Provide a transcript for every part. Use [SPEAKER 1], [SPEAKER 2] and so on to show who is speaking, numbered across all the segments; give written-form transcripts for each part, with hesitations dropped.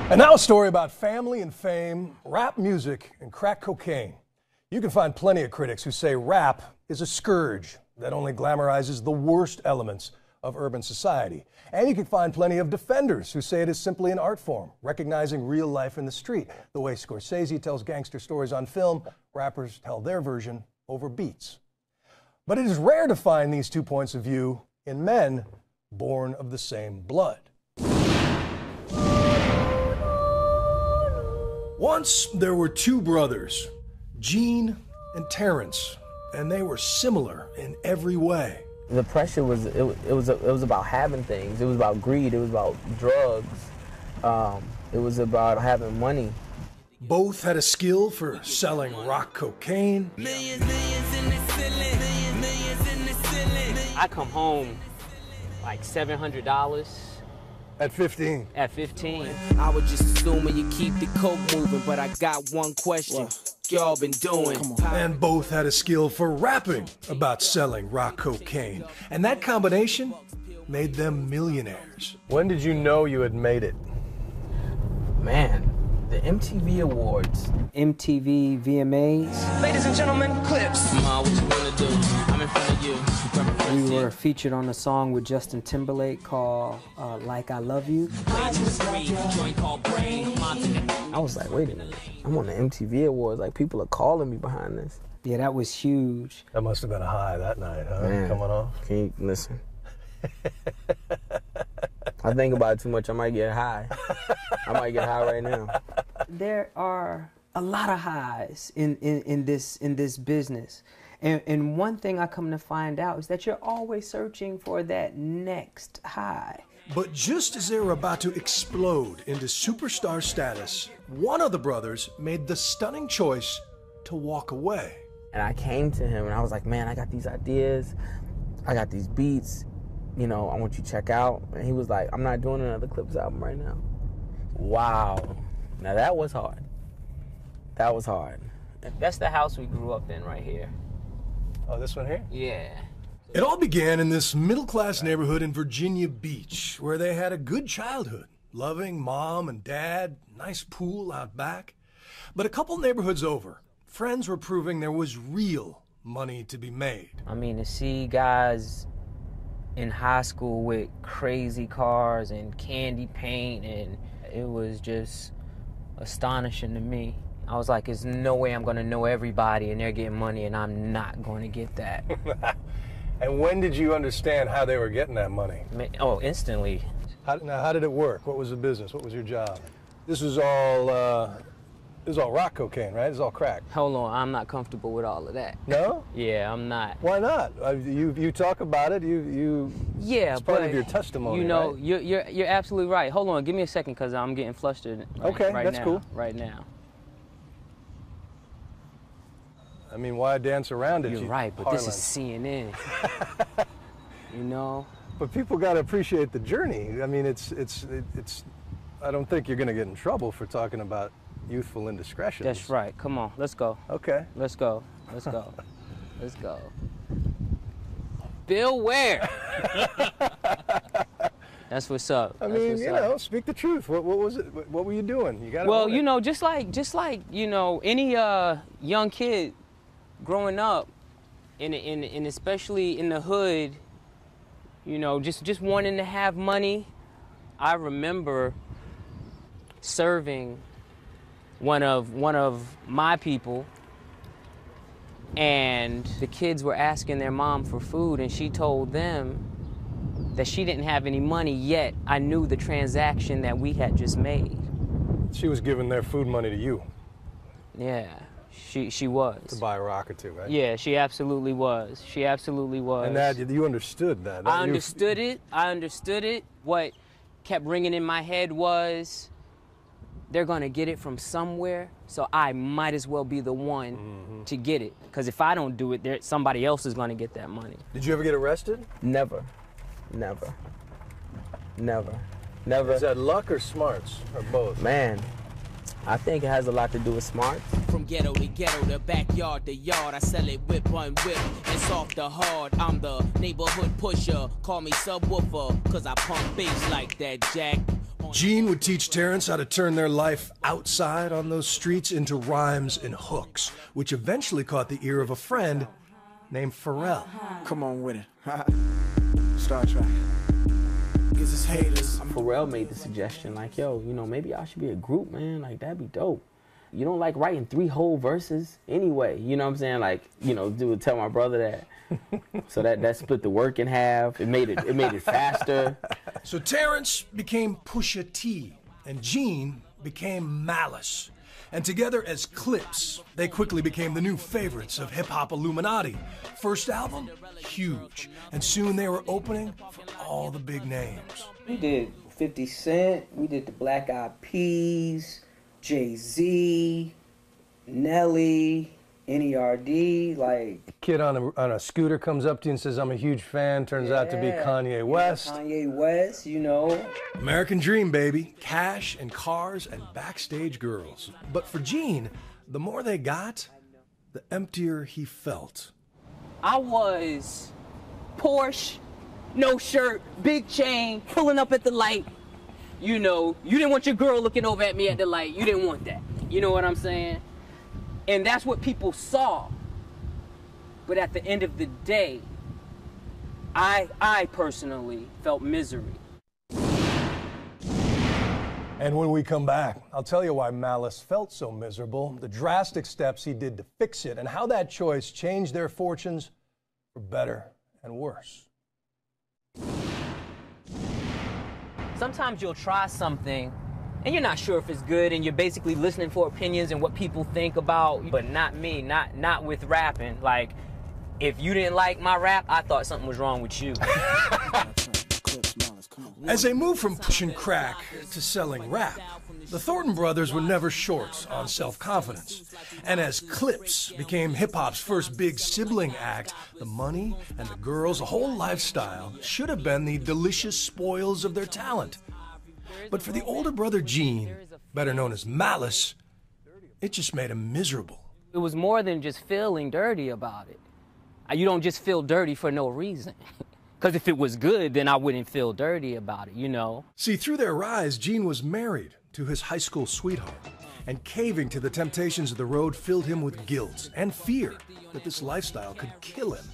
[SPEAKER 1] And now a story about family and fame, rap music, and crack cocaine. You can find plenty of critics who say rap is a scourge that only glamorizes the worst elements of urban society. And you can find plenty of defenders who say it is simply an art form, recognizing real life in the street. The way Scorsese tells gangster stories on film, rappers tell their version over beats. But it is rare to find these two points of view in men born of the same blood. Once there were two brothers, Gene and Terrence, and they were similar in every way.
[SPEAKER 2] The pressure was it was about having things. It was about greed. It was about drugs. It was about having money.
[SPEAKER 1] Both had a skill for selling rock cocaine.
[SPEAKER 3] I come home like $700.
[SPEAKER 1] At 15.
[SPEAKER 3] At 15.
[SPEAKER 4] I was just assuming you keep the coke moving, but I got one question. What y'all been doing?
[SPEAKER 1] And both had a skill for rapping about selling rock cocaine. And that combination made them millionaires. When did you know you had made it?
[SPEAKER 2] Man, the MTV Awards.
[SPEAKER 4] MTV VMAs.
[SPEAKER 5] Ladies and gentlemen, Clipse.
[SPEAKER 4] What you wanna do? I'm in front of you.
[SPEAKER 5] We were featured on a song with Justin Timberlake called Like I Love You.
[SPEAKER 2] I was like, wait a minute, I'm on the MTV Awards, like people are calling me behind this.
[SPEAKER 5] Yeah, that was huge.
[SPEAKER 1] That must have been a high that night, huh?
[SPEAKER 2] Man,
[SPEAKER 1] coming off.
[SPEAKER 2] Can you listen? I think about it too much, I might get high. I might get high right now.
[SPEAKER 5] There are a lot of highs in this business. And one thing I come to find out is that you're always searching for that next high.
[SPEAKER 1] But just as they were about to explode into superstar status, one of the brothers made the stunning choice to walk away.
[SPEAKER 2] And I came to him and I was like, man, I got these ideas, I got these beats, you know, I want you to check out. And he was like, I'm not doing another Clipse album right now. Wow. Now that was hard. That was hard.
[SPEAKER 3] That's the house we grew up in right here.
[SPEAKER 1] Oh, this one here?
[SPEAKER 3] Yeah.
[SPEAKER 1] It all began in this middle-class neighborhood in Virginia Beach, where they had a good childhood. Loving mom and dad, nice pool out back. But a couple neighborhoods over, friends were proving there was real money to be made.
[SPEAKER 3] I mean, to see guys in high school with crazy cars and candy paint, and it was just astonishing to me. I was like, there's no way I'm gonna know everybody and they're getting money and I'm not gonna get that.
[SPEAKER 1] And when did you understand how they were getting that money?
[SPEAKER 3] Oh, instantly.
[SPEAKER 1] How did it work? What was the business? What was your job? This was all rock cocaine, right? It's all crack.
[SPEAKER 3] Hold on, I'm not comfortable with all of that.
[SPEAKER 1] No?
[SPEAKER 3] Yeah, I'm not.
[SPEAKER 1] Why not? You talk about it.
[SPEAKER 3] Yeah,
[SPEAKER 1] it's part of your testimony.
[SPEAKER 3] You know,
[SPEAKER 1] right?
[SPEAKER 3] you're absolutely right. Hold on, give me a second, cause I'm getting flustered.
[SPEAKER 1] Okay,
[SPEAKER 3] right
[SPEAKER 1] that's
[SPEAKER 3] now,
[SPEAKER 1] cool.
[SPEAKER 3] Right now.
[SPEAKER 1] I mean, why dance around it?
[SPEAKER 3] You're right, but this is CNN. You know.
[SPEAKER 1] But people got to appreciate the journey. I mean, it's. I don't think you're going to get in trouble for talking about youthful indiscretions.
[SPEAKER 3] That's right. Come on, let's go.
[SPEAKER 1] Okay.
[SPEAKER 3] Let's go. Let's go. Let's go. Bill Ware. That's what's up.
[SPEAKER 1] I mean, you know, speak the truth. What was it? What were you doing? You got.
[SPEAKER 3] Well, you know, just like you know, any young kid growing up, in especially in the hood, you know, just wanting to have money. I remember serving one of my people, and the kids were asking their mom for food, and she told them that she didn't have any money, yet I knew the transaction that we had just made.
[SPEAKER 1] She was giving their food money to you.
[SPEAKER 3] Yeah, she was.
[SPEAKER 1] To buy a rock or two, right?
[SPEAKER 3] Yeah, she absolutely was. She absolutely was.
[SPEAKER 1] And that, you understood that.
[SPEAKER 3] I understood it. I understood it. What kept ringing in my head was, they're gonna get it from somewhere, so I might as well be the one to get it. Because if I don't do it, somebody else is gonna get that money.
[SPEAKER 1] Did you ever get arrested?
[SPEAKER 2] Never. Never. Never. Never.
[SPEAKER 1] Is that luck or smarts, or both?
[SPEAKER 2] Man, I think it has a lot to do with smarts.
[SPEAKER 4] From ghetto to ghetto, the backyard to yard, I sell it whip on whip. It's off the hard, I'm the neighborhood pusher. Call me subwoofer, cause I pump bass like that, Jack.
[SPEAKER 1] Gene would teach Terrence how to turn their life outside on those streets into rhymes and hooks, which eventually caught the ear of a friend named Pharrell.
[SPEAKER 6] Come on with it. Star Trek. Gives us haters.
[SPEAKER 2] Pharrell made the suggestion, like, yo, you know, maybe I should be a group, man. Like, that'd be dope. You don't like writing 3 whole verses anyway. You know what I'm saying? Like, you know, dude, tell my brother that. So that split the work in half. It made it faster.
[SPEAKER 1] So Terrence became Pusha T, and Gene became Malice. And together as Clipse, they quickly became the new favorites of hip-hop Illuminati. First album, huge. And soon they were opening for all the big names.
[SPEAKER 5] We did 50 Cent, we did the Black Eyed Peas, Jay-Z, Nelly, NERD, like...
[SPEAKER 1] Kid on a scooter comes up to you and says, I'm a huge fan. Turns out to be Kanye West.
[SPEAKER 5] Kanye West, you know.
[SPEAKER 1] American dream, baby. Cash and cars and backstage girls. But for Gene, the more they got, the emptier he felt.
[SPEAKER 7] I was Porsche, no shirt, big chain, pulling up at the light. You know, you didn't want your girl looking over at me at the light. You didn't want that. You know what I'm saying? And that's what people saw. But at the end of the day, I personally felt misery.
[SPEAKER 1] And when we come back, I'll tell you why Malice felt so miserable, the drastic steps he did to fix it, and how that choice changed their fortunes for better and worse.
[SPEAKER 3] Sometimes you'll try something and you're not sure if it's good, and you're basically listening for opinions and what people think about, but not me, not with rapping. Like, if you didn't like my rap, I thought something was wrong with you.
[SPEAKER 1] As they moved from pushing crack to selling rap, the Thornton brothers were never short on self-confidence. And as Clipse became hip-hop's first big sibling act, the money and the girls, the whole lifestyle, should have been the delicious spoils of their talent. But for the older brother Gene, better known as Malice, it just made him miserable.
[SPEAKER 3] It was more than just feeling dirty about it. You don't just feel dirty for no reason. Because if it was good, then I wouldn't feel dirty about it, you know?
[SPEAKER 1] See, through their rise, Gene was married to his high school sweetheart, and caving to the temptations of the road filled him with guilt and fear that this lifestyle could kill him.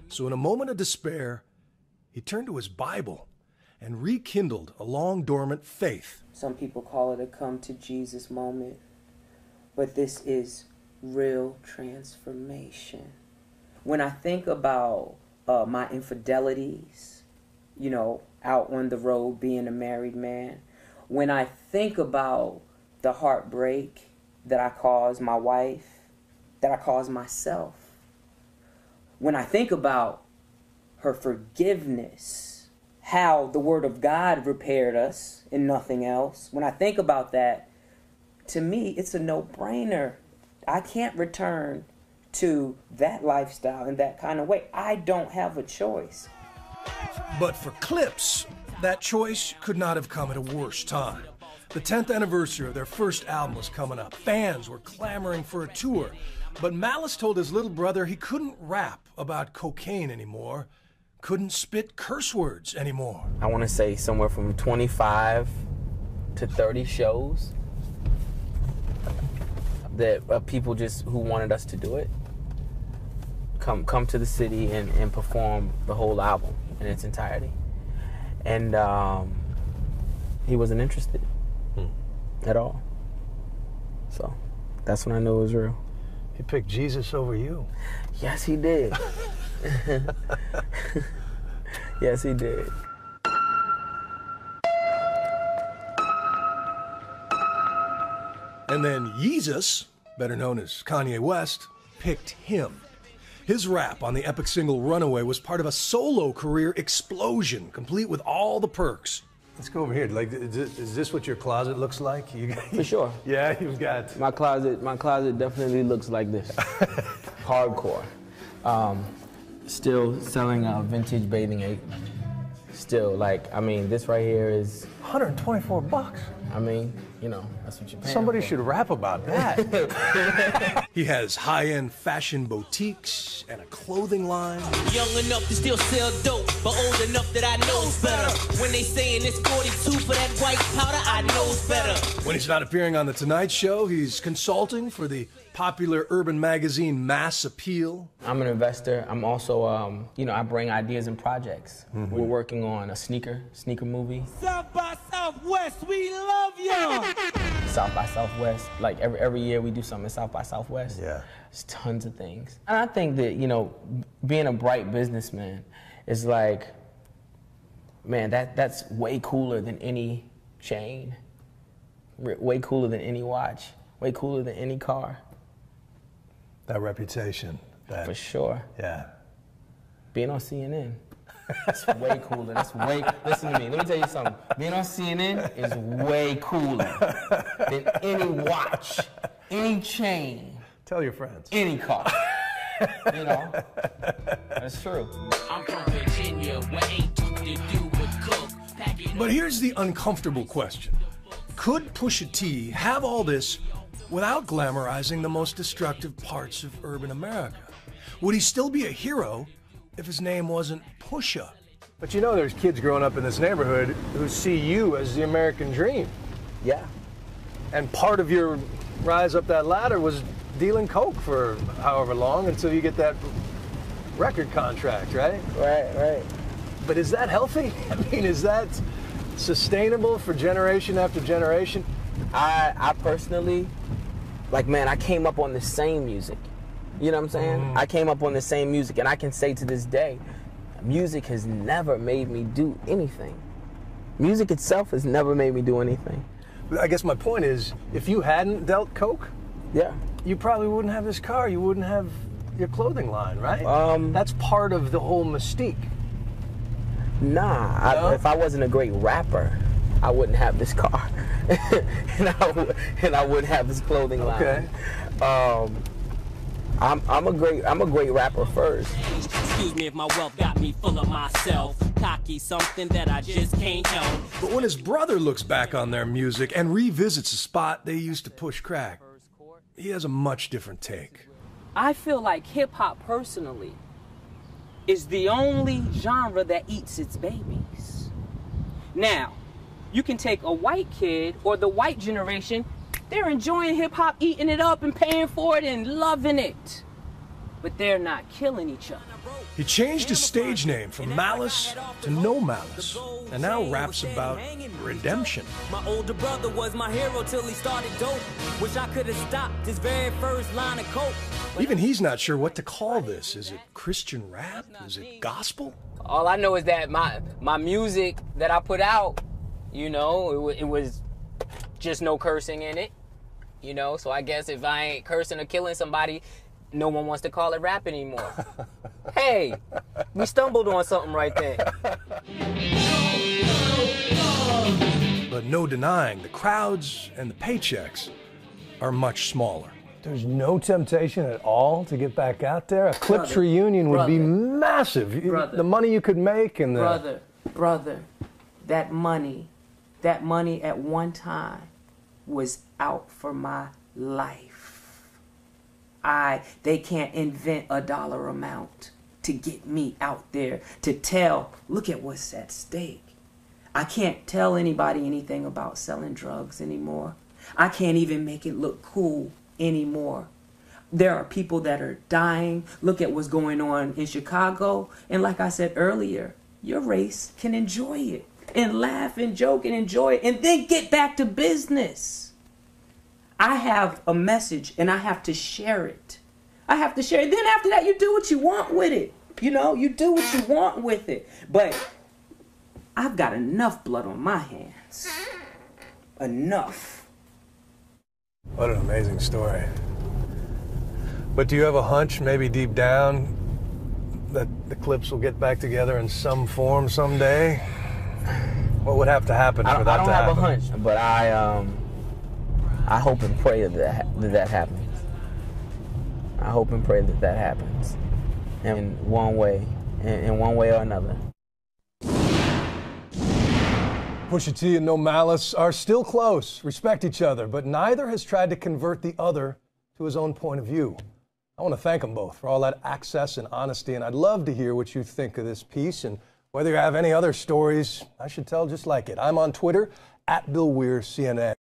[SPEAKER 1] So in a moment of despair, he turned to his Bible and rekindled a long-dormant faith.
[SPEAKER 5] Some people call it a come to Jesus moment, but this is real transformation. When I think about my infidelities, you know, out on the road being a married man, when I think about the heartbreak that I caused my wife, that I caused myself, when I think about her forgiveness, how the Word of God repaired us and nothing else, when I think about that, to me, it's a no-brainer. I can't return to that lifestyle in that kind of way. I don't have a choice.
[SPEAKER 1] But for Clipse, that choice could not have come at a worse time. The 10th anniversary of their first album was coming up. Fans were clamoring for a tour. But Malice told his little brother he couldn't rap about cocaine anymore, couldn't spit curse words anymore.
[SPEAKER 2] I want to say somewhere from 25 to 30 shows that people just who wanted us to do it come to the city and perform the whole album in its entirety. And he wasn't interested at all. So that's when I knew it was real.
[SPEAKER 1] He picked Jesus over you.
[SPEAKER 2] Yes, he did. Yes, he did.
[SPEAKER 1] And then Yeezus, better known as Kanye West, picked him. His rap on the epic single Runaway was part of a solo career explosion, complete with all the perks. Let's go over here. Like, is this what your closet looks like?
[SPEAKER 2] For sure.
[SPEAKER 1] Yeah, you've got...
[SPEAKER 2] My closet definitely looks like this. Hardcore. Still selling vintage bathing ape. Still, like, I mean, this right here is...
[SPEAKER 1] $124.
[SPEAKER 2] I mean, you know, that's what you're paying
[SPEAKER 1] Somebody
[SPEAKER 2] for.
[SPEAKER 1] should rap about that. He has high-end fashion boutiques and a clothing line.
[SPEAKER 4] Young enough to still sell dope, but old enough that I knows better. When they saying it's 42 for that white powder, I knows better.
[SPEAKER 1] When he's not appearing on The Tonight Show, he's consulting for the popular urban magazine Mass Appeal.
[SPEAKER 2] I'm an investor. I'm also, you know, I bring ideas and projects. We're working on a sneaker movie.
[SPEAKER 4] South by Southwest, we love you.
[SPEAKER 2] South by Southwest. Like every year we do something in South by Southwest.
[SPEAKER 1] Yeah.
[SPEAKER 2] There's tons of things. And I think that, you know, being a bright businessman is like, man, that's way cooler than any chain. Way cooler than any watch. Way cooler than any car.
[SPEAKER 1] That reputation.
[SPEAKER 2] For sure.
[SPEAKER 1] Yeah.
[SPEAKER 2] Being on CNN. It's way cooler. Listen to me. Let me tell you something. Being on CNN is way cooler than any watch, any chain.
[SPEAKER 1] Tell your friends.
[SPEAKER 2] Any car. You know? That's true.
[SPEAKER 4] I'm from Virginia, where ain't to do but cook.
[SPEAKER 1] But here's the uncomfortable question. Could Pusha T have all this without glamorizing the most destructive parts of urban America? Would he still be a hero if his name wasn't Pusha? But you know there's kids growing up in this neighborhood who see you as the American dream.
[SPEAKER 2] Yeah.
[SPEAKER 1] And part of your rise up that ladder was dealing coke for however long until you get that record contract, right?
[SPEAKER 2] Right.
[SPEAKER 1] But is that healthy? I mean, is that sustainable for generation after generation?
[SPEAKER 2] I personally, like, man, I came up on the same music. You know what I'm saying? I came up on the same music, and I can say to this day, music has never made me do anything. Music itself has never made me do anything.
[SPEAKER 1] I guess my point is, if you hadn't dealt coke,
[SPEAKER 2] Yeah.
[SPEAKER 1] you probably wouldn't have this car. You wouldn't have your clothing line, right? That's part of the whole mystique.
[SPEAKER 2] Nah,
[SPEAKER 1] No?
[SPEAKER 2] if I wasn't a great rapper, I wouldn't have this car, and I wouldn't have this clothing line.
[SPEAKER 1] Okay.
[SPEAKER 2] I'm a great rapper first.
[SPEAKER 4] Excuse me if my wealth got me full of myself. Cocky, something that I just can't help.
[SPEAKER 1] But when his brother looks back on their music and revisits a spot they used to push crack, he has a much different take.
[SPEAKER 7] I feel like hip hop personally is the only genre that eats its babies. Now, you can take a white kid or the white generation, they're enjoying hip hop, eating it up and paying for it and loving it. But they're not killing each other.
[SPEAKER 1] He changed his stage name from Malice to No Malice, and now raps about redemption.
[SPEAKER 4] My older brother was my hero till he started dope. Wish I could have stopped his very first line of coke.
[SPEAKER 1] Even he's not sure what to call this. Is it Christian rap? Is it gospel?
[SPEAKER 3] All I know is that my music that I put out, you know, it was just no cursing in it, you know. So I guess if I ain't cursing or killing somebody, no one wants to call it rap anymore. Hey, we stumbled on something right there.
[SPEAKER 1] But no denying, the crowds and the paychecks are much smaller. There's no temptation at all to get back out there. A Clipse reunion would be massive.
[SPEAKER 5] Brother.
[SPEAKER 1] The money you could make and the...
[SPEAKER 5] Brother, that money at one time was out for my life. They can't invent a dollar amount to get me out there to tell, look at what's at stake. I can't tell anybody anything about selling drugs anymore. I can't even make it look cool anymore. There are people that are dying. Look at what's going on in Chicago. And like I said earlier, your race can enjoy it and laugh and joke and enjoy it and then get back to business. I have a message and I have to share it. Then after that, you do what you want with it. You know, you do what you want with it. But I've got enough blood on my hands. Enough.
[SPEAKER 1] What an amazing story. But do you have a hunch, maybe deep down, that the Clipse will get back together in some form someday? What would have to happen for that to happen?
[SPEAKER 2] I don't have a hunch, but I hope and pray that happens. I hope and pray that happens in one way or another.
[SPEAKER 1] Pusha T and No Malice are still close, respect each other, but neither has tried to convert the other to his own point of view. I want to thank them both for all that access and honesty, and I'd love to hear what you think of this piece, and whether you have any other stories I should tell just like it. I'm on Twitter, @BillWeirCNN.